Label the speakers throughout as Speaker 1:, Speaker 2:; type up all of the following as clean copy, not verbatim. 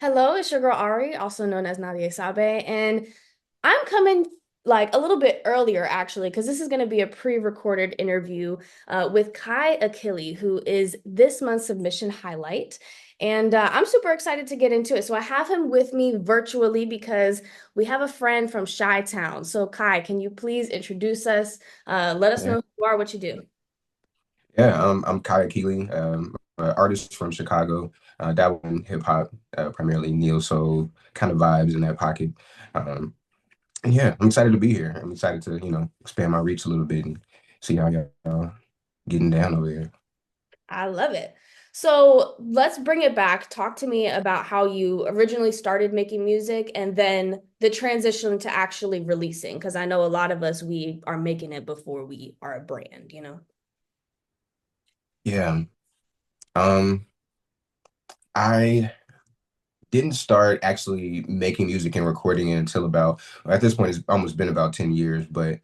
Speaker 1: Hello, it's your girl Ari, also known as Nadia Sabe, and I'm coming like a little bit earlier actually, because this is going to be a pre-recorded interview with Kai Akili, who is this month's submission highlight. And I'm super excited to get into it. So I have him with me virtually because we have a friend from Chi-Town. So Kai, can you please introduce us? Let us
Speaker 2: Yeah,
Speaker 1: know who you are, what you do.
Speaker 2: I'm Kai Akili, an artist from Chicago. Dabble in hip hop, primarily neo soul kind of vibes in that pocket. Um, and yeah, I'm excited to be here. I'm excited to expand my reach a little bit and see how y'all getting down over here.
Speaker 1: I love it. So let's bring it back. Talk to me about how you originally started making music and then the transition to actually releasing. Because I know a lot of us, we are making it before we are a brand, you know?
Speaker 2: Yeah, um, I didn't start actually making music and recording it until about, at this point it's almost been about 10 years, but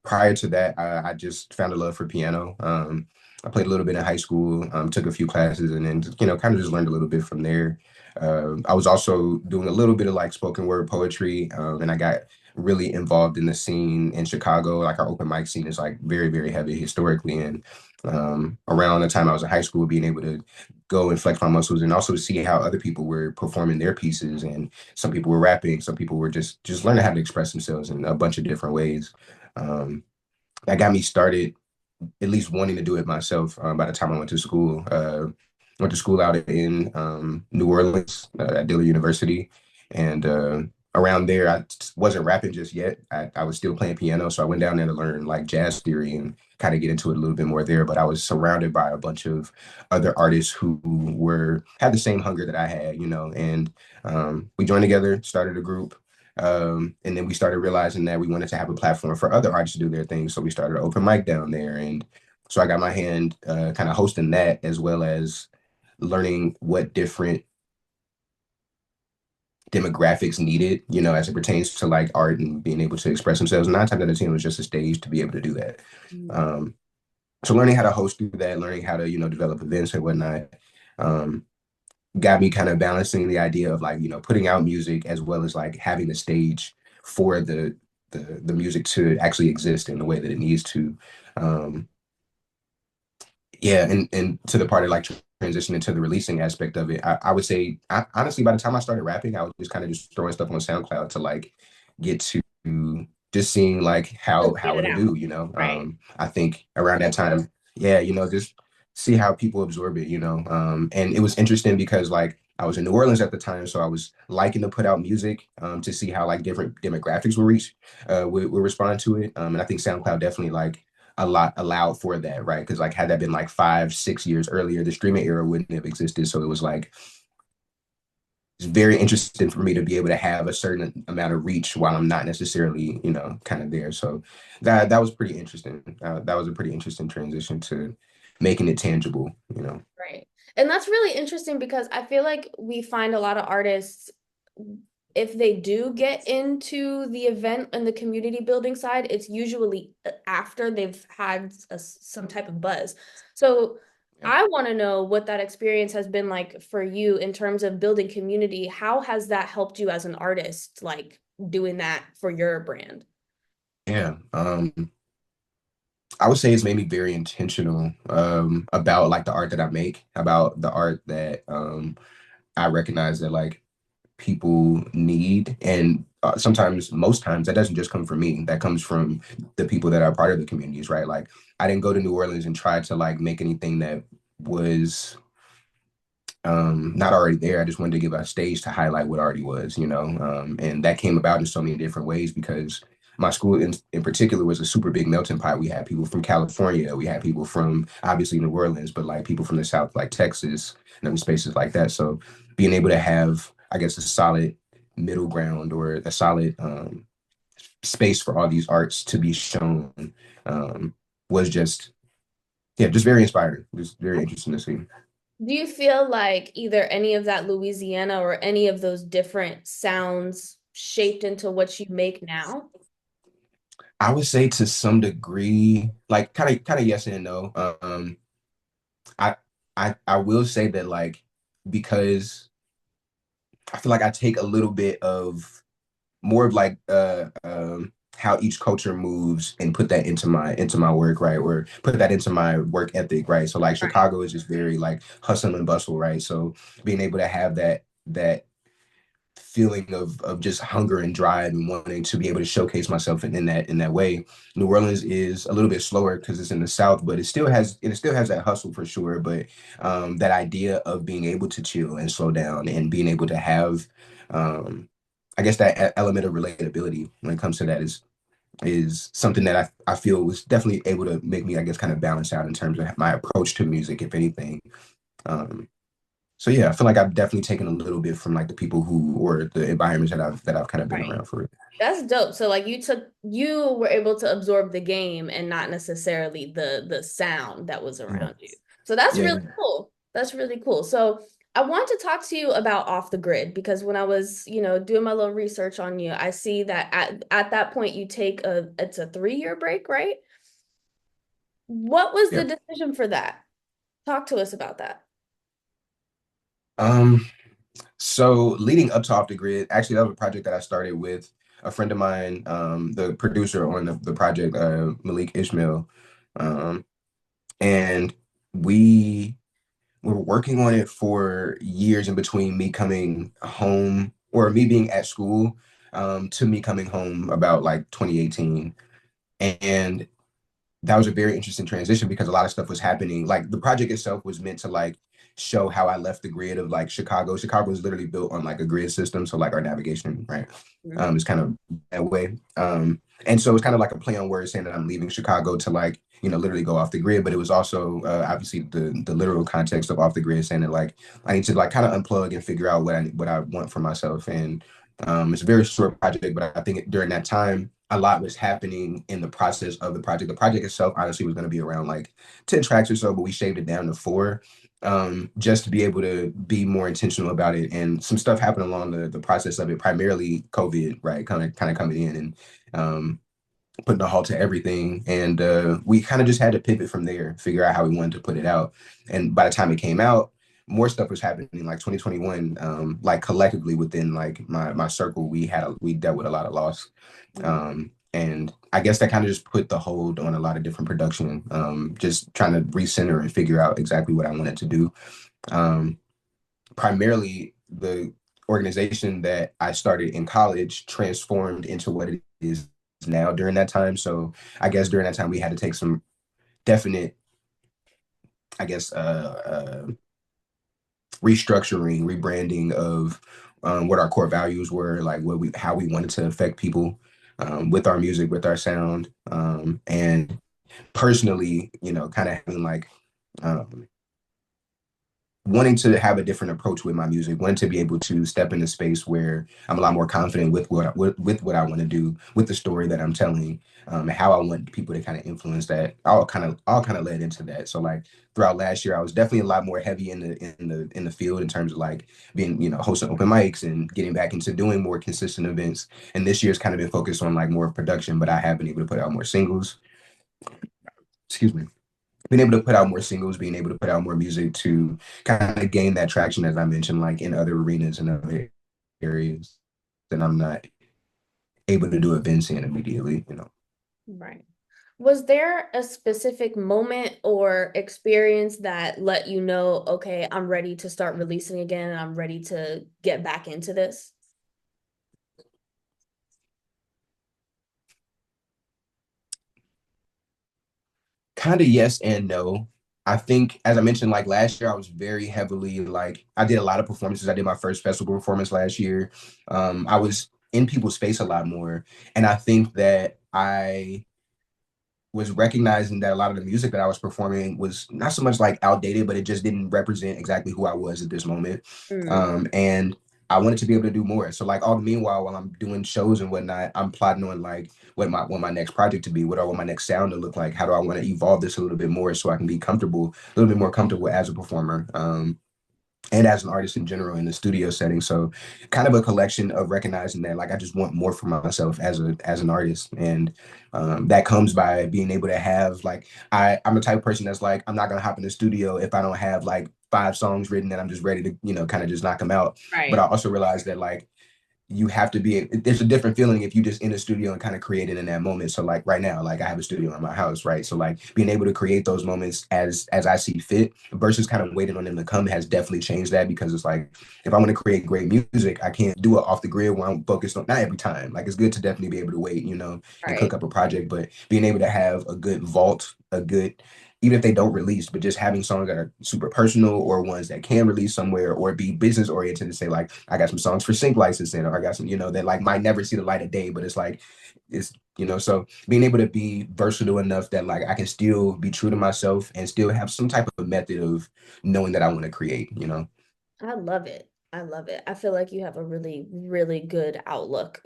Speaker 2: prior to that I just found a love for piano. I played a little bit in high school, took a few classes, and then kind of just learned a little bit from there. I was also doing a little bit of like spoken word poetry, and I got really involved in the scene in Chicago. Like our open mic scene is like very, very heavy historically, and around the time I was in high school, being able to go and flex my muscles and also see how other people were performing their pieces, and some people were rapping, some people were just learning how to express themselves in a bunch of different ways. um, that got me started at least wanting to do it myself. By the time I went to school out in New Orleans, at Dillard University, and around there, I wasn't rapping just yet. I was still playing piano, so I went down there to learn like jazz theory and kind of get into it a little bit more there. But I was surrounded by a bunch of other artists who were had the same hunger that I had, and we joined together, started a group. And then we started realizing that we wanted to have a platform for other artists to do their thing. So we started an open mic down there. And so I got my hand kind of hosting that, as well as learning what different demographics needed, as it pertains to like art and being able to express themselves. Nine times out of 10 was just a stage to be able to do that.
Speaker 1: Mm.
Speaker 2: Um, so learning how to host through that, learning how to, develop events and whatnot, um, got me kind of balancing the idea of like, putting out music as well as like having the stage for the music to actually exist in the way that it needs to. Um, yeah, and to the part of like transitioning to the releasing aspect of it, I would say honestly, by the time I started rapping, I was just kind of just throwing stuff on SoundCloud to like get to just seeing like
Speaker 1: Just get
Speaker 2: how
Speaker 1: it
Speaker 2: it'll
Speaker 1: out.
Speaker 2: do.
Speaker 1: Right.
Speaker 2: I think around that time, yeah, just see how people absorb it. And it was interesting because like I was in New Orleans at the time, so I was liking to put out music to see how like different demographics will reach will respond to it. And I think SoundCloud definitely like a lot allowed for that, right? Because like had that been like 5, 6 years earlier, the streaming era wouldn't have existed. So it was like it's very interesting for me to be able to have a certain amount of reach while I'm not necessarily, kind of there. So that was pretty interesting. That was a pretty interesting transition to making it tangible.
Speaker 1: Right. And that's really interesting because I feel like we find a lot of artists, if they do get into the event and the community building side, it's usually after they've had some type of buzz. So
Speaker 2: Yeah.
Speaker 1: I want to know what that experience has been like for you in terms of building community. How has that helped you as an artist, like doing that for your brand?
Speaker 2: Yeah. I would say it's made me very intentional about like the art that I make, about the art that I recognize that like people need. And sometimes, most times, that doesn't just come from me. That comes from the people that are part of the communities, right? Like, I didn't go to New Orleans and try to like make anything that was not already there. I just wanted to give a stage to highlight what already was. And that came about in so many different ways because my school in particular was a super big melting pot. We had people from California, we had people from obviously New Orleans, but like people from the South, like Texas and other spaces like that. So being able to have, I guess, a solid middle ground or a solid space for all these arts to be shown um, was just, yeah, just very inspiring. Just very interesting to see.
Speaker 1: Do you feel like either any of that Louisiana or any of those different sounds shaped into what you make now?
Speaker 2: I would say to some degree, like kind of yes and no. I I will say that like because I feel like I take a little bit of more of like how each culture moves and put that into my work, right? Or put that into my work ethic, right? So like
Speaker 1: Right.
Speaker 2: Chicago is just very like hustle and bustle, right? So being able to have that feeling of just hunger and drive and wanting to be able to showcase myself in that way. New Orleans is a little bit slower because it's in the South, but it still has that hustle for sure. But that idea of being able to chill and slow down and being able to have um, I guess that element of relatability when it comes to that is something that I feel was definitely able to make me, I guess, kind of balance out in terms of my approach to music, if anything. Um, so yeah, I feel like I've definitely taken a little bit from like the people who or the environments that I've kind of been
Speaker 1: Right.
Speaker 2: around for it.
Speaker 1: That's dope. So like you were able to absorb the game and not necessarily the sound that was
Speaker 2: Yeah.
Speaker 1: around you. So that's really
Speaker 2: Yeah.
Speaker 1: cool. That's really cool. So I want to talk to you about off the grid because when I was, doing my little research on you, I see that at that point you take it's a 3-year break, right? What was the
Speaker 2: Yeah.
Speaker 1: decision for that? Talk to us about that.
Speaker 2: Um, so leading up to Off the Grid, actually that was a project that I started with a friend of mine, the producer on the project, Malik Ishmael. Um, and we were working on it for years in between me coming home or me being at school, to me coming home about like 2018. And that was a very interesting transition because a lot of stuff was happening. Like the project itself was meant to like show how I left the grid of like Chicago. Chicago is literally built on like a grid system. So like our navigation, right?
Speaker 1: Mhm.
Speaker 2: Is kind of that way. And so it's kind of like a play on words saying that I'm leaving Chicago to like, literally go off the grid. But it was also obviously the literal context of off the grid saying that like I need to like kind of unplug and figure out what I want for myself. And it's a very short project, but I think during that time, a lot was happening in the process of the project. The project itself, honestly, was going to be around like 10 tracks or so, but we shaved it down to 4, just to be able to be more intentional about it. And some stuff happened along the process of it, primarily COVID, right? Kind of coming in and putting a halt to everything. And we kind of just had to pivot from there, figure out how we wanted to put it out. And by the time it came out, more stuff was happening like 2021, like collectively within like my circle, we dealt with a lot of loss.
Speaker 1: Mhm.
Speaker 2: And I guess that kind of just put the hold on a lot of different production, just trying to recenter and figure out exactly what I wanted to do. Um, Primarily, the organization that I started in college transformed into what it is now during that time. So I guess during that time, we had to take some definite, I guess, restructuring, rebranding of what our core values were, like how we wanted to affect people with our music, with our sound, and personally, kind of having like um, wanting to have a different approach with my music, wanting to be able to step in a space where I'm a lot more confident with with what I want to do, with the story that I'm telling, how I want people to kind of influence that. All kind of led into that. So like throughout last year, I was definitely a lot more heavy in the field in terms of like being, hosting open mics and getting back into doing more consistent events. And this year's kind of been focused on like more production, but I have been able to put out more singles. Excuse me, being able to put out more singles, being able to put out more music to kind of gain that traction, as I mentioned, like in other arenas and other areas that I'm not able to do events in immediately.
Speaker 1: Right. Was there a specific moment or experience that let you know, okay, I'm ready to start releasing again and I'm ready to get back into this?
Speaker 2: Kind of yes and no. I think, as I mentioned, like last year, I was very heavily like I did a lot of performances. I did my first festival performance last year. I was in people's face a lot more, and I think that I was recognizing that a lot of the music that I was performing was not so much like outdated, but it just didn't represent exactly who I was at this moment.
Speaker 1: Mm,
Speaker 2: And I wanted to be able to do more. So like all the meanwhile, while I'm doing shows and whatnot, I'm plotting on like what my next project to be, what I want my next sound to look like, how do I want to evolve this a little bit more so I can be comfortable, a little bit more comfortable as a performer. And as an artist in general in the studio setting. So kind of a collection of recognizing that like I just want more for myself as an artist. And that comes by being able to have like I'm the type of person that's like I'm not gonna hop in the studio if I don't have like 5 songs written that I'm just ready to, kind of just knock them out. But I
Speaker 1: Right.
Speaker 2: also realized that like you have to be there's a different feeling if you just in the studio and kind of create it in that moment. So like right now, like I have a studio in my house, right? So like being able to create those moments as I see fit versus kind of waiting on them to come has definitely changed that, because it's like if I want to create great music, I can't do it off the grid where I'm focused on, not every time. Like it's good to definitely be able to wait, and
Speaker 1: Right.
Speaker 2: cook up a project, but being able to have a good vault, a good, even if they don't release, but just having songs that are super personal or ones that can release somewhere or be business oriented to say like I got some songs for sync licensing, or I got some, that like might never see the light of day, but it's like it's so being able to be versatile enough that like I can still be true to myself and still have some type of method of knowing that I want to create.
Speaker 1: I love it. I love it. I feel like you have a really, really good outlook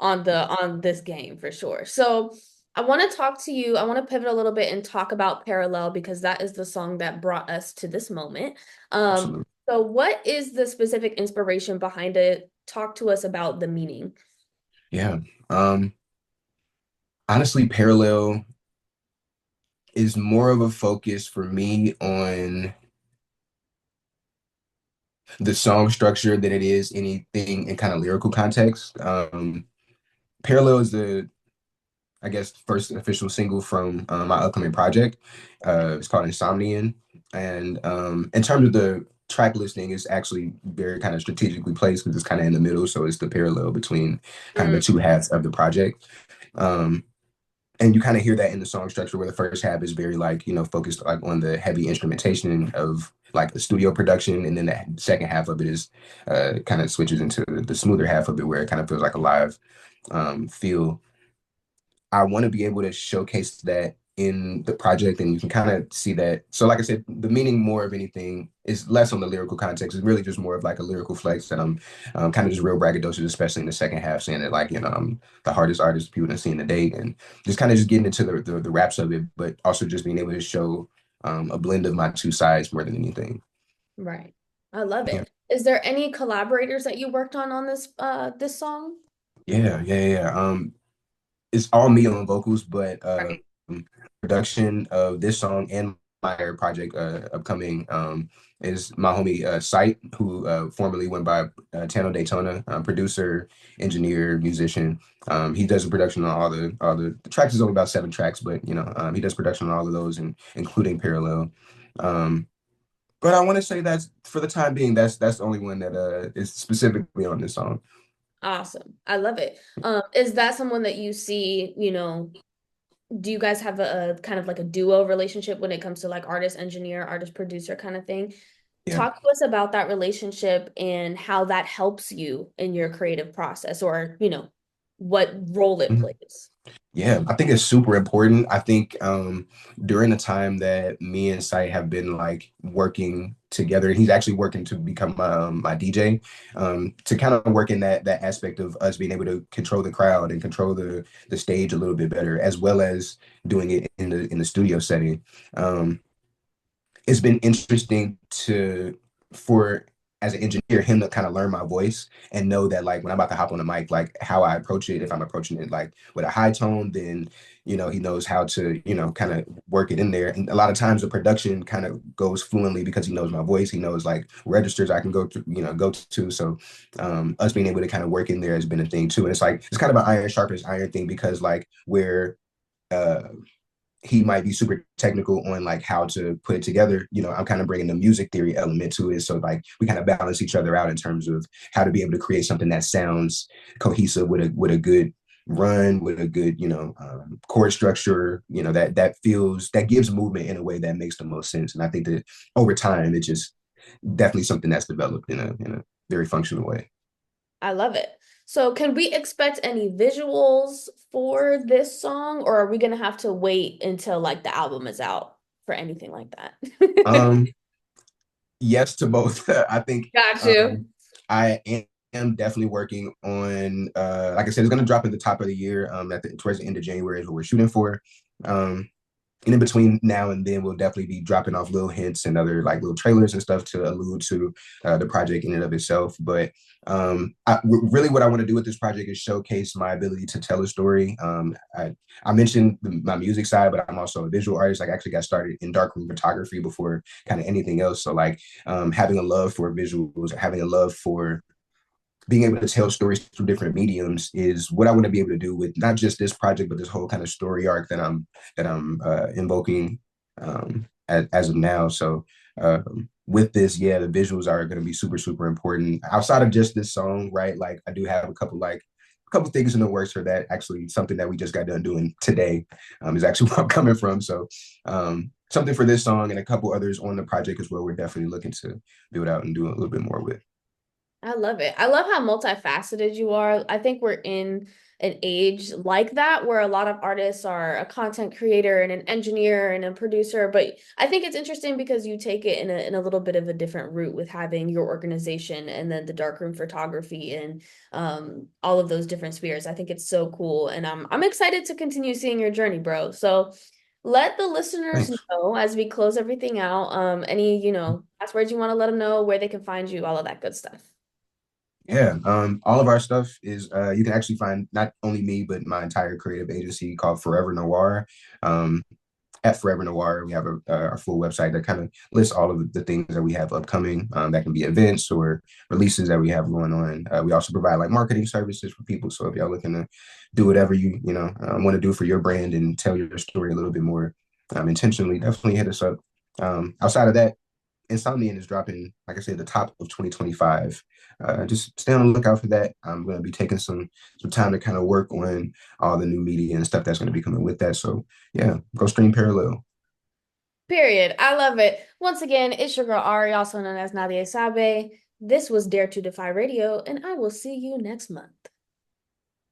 Speaker 1: on this game for sure. So I want to talk to you. I want to pivot a little bit and talk about Parallel because that is the song that brought us to this moment. Um,
Speaker 2: Absolutely.
Speaker 1: so what is the specific inspiration behind it? Talk to us about the meaning.
Speaker 2: Yeah. Um, Honestly, Parallel is more of a focus for me on the song structure than it is anything in kind of lyrical context. Parallel is the, I guess, first official single from my upcoming project. It's called Insomnian. And in terms of the track listing, it's actually very kind of strategically placed because it's kind of in the middle. So it's the parallel between kind of
Speaker 1: Mm,
Speaker 2: the two halves of the project. Um, and you kind of hear that in the song structure where the first half is very like, focused like on the heavy instrumentation of like the studio production. And then the second half of it is kind of switches into the smoother half of it where it kind of feels like a live feel. I want to be able to showcase that in the project, and you can kind of see that. So, like I said, the meaning more of anything is less on the lyrical context. It's really just more of like a lyrical flex that I'm kind of just real braggadocious, especially in the second half, saying that like I'm the hardest artist people have seen to date, and just kind of just getting into the raps of it, but also just being able to show a blend of my two sides more than anything.
Speaker 1: right. I love
Speaker 2: Yeah.
Speaker 1: it. Is there any collaborators that you worked on this song?
Speaker 2: Yeah. It's all me on vocals, but
Speaker 1: Right.
Speaker 2: production of this song and my project upcoming is my homie Sight, who formerly went by Tano Daytona, producer, engineer, musician. He does the production on all the tracks. Is only about 7 tracks, but he does production on all of those, and including Parallel. Um, but I want to say that's for the time being, that's the only one that is specifically on this song.
Speaker 1: Awesome. I love it. Is that someone that you see, do you guys have a kind of like a duo relationship when it comes to like artist engineer, artist producer kind of thing?
Speaker 2: Yeah.
Speaker 1: Talk to us about that relationship and how that helps you in your creative process or, what role it
Speaker 2: Mhm.
Speaker 1: plays.
Speaker 2: Yeah, I think it's super important. I think during the time that me and Sai have been like working together, he's actually working to become my DJ, to kind of work in that aspect of us being able to control the crowd and control the stage a little bit better, as well as doing it in the studio setting. Um, it's been interesting for as an engineer him to kind of learn my voice and know that like when I'm about to hop on the mic, like how I approach it. If I'm approaching it like with a high tone, then he knows how to kind of work it in there. And a lot of times the production kind of goes fluently because he knows my voice. He knows like registers I can go to. So us being able to kind of work in there has been a thing too. And it's like it's kind of an iron sharpens iron thing, because like where uh he might be super technical on like how to put it together. I'm kind of bringing the music theory element to it. So like we kind of balance each other out in terms of how to be able to create something that sounds cohesive with a good run, with a good, chord structure, that gives movement in a way that makes the most sense. And I think that over time, it's just definitely something that's developed in a very functional way.
Speaker 1: I love it. So, can we expect any visuals for this song, or are we gonna have to wait until like the album is out for anything like that?
Speaker 2: Um, yes to both. I think
Speaker 1: Got you.
Speaker 2: um, I am definitely working on like I said, it's gonna drop at the top of the year. Towards the end of January is what we're shooting for. Um, and in between now and then, we'll definitely be dropping off little hints and other like little trailers and stuff to allude to the project in and of itself. But really, what I want to do with this project is showcase my ability to tell a story. I mentioned my music side, but I'm also a visual artist. Like, I actually got started in darkroom photography before kind of anything else. So like having a love for visuals, having a love for being able to tell stories through different mediums is what I want to be able to do with not just this project, but this whole kind of story arc that I'm invoking as of now. So with this, yeah, the visuals are going to be super super important. Outside of just this song, right? Like I do have a couple things in the works for that. Actually, something that we just got done doing today is actually where I'm coming from. So something for this song and a couple others on the project as well. We're definitely looking to build out and do a little bit more with.
Speaker 1: I love it. I love how multifaceted you are. I think we're in an age like that where a lot of artists are a content creator and an engineer and a producer. But I think it's interesting because you take it in a little bit of a different route with having your organization and then the darkroom photography and all of those different spheres. I think it's so cool. And I'm excited to continue seeing your journey, bro. So let the listeners
Speaker 2: Thanks.
Speaker 1: know as we close everything out, any, last words you want to let them know, where they can find you, all of that good stuff.
Speaker 2: Yeah, all of our stuff is you can actually find not only me but my entire creative agency called Forever Noir. Um, at Forever Noir, we have our full website that kind of lists all of the things that we have upcoming. That can be events or releases that we have going on. We also provide like marketing services for people. So if y'all looking to do whatever you want to do for your brand and tell your story a little bit more intentionally, definitely hit us up. Outside of that, Insomnian is dropping, like I said, the top of 2025. Just stay on the lookout for that. I'm going to be taking some time to kind of work on all the new media and stuff that's going to be coming with that. So yeah, go stream Parallel.
Speaker 1: Period. I love it. Once again, it's your girl Ari, also known as Nadia Sabe. This was Dare to Defy Radio, and I will see you next month.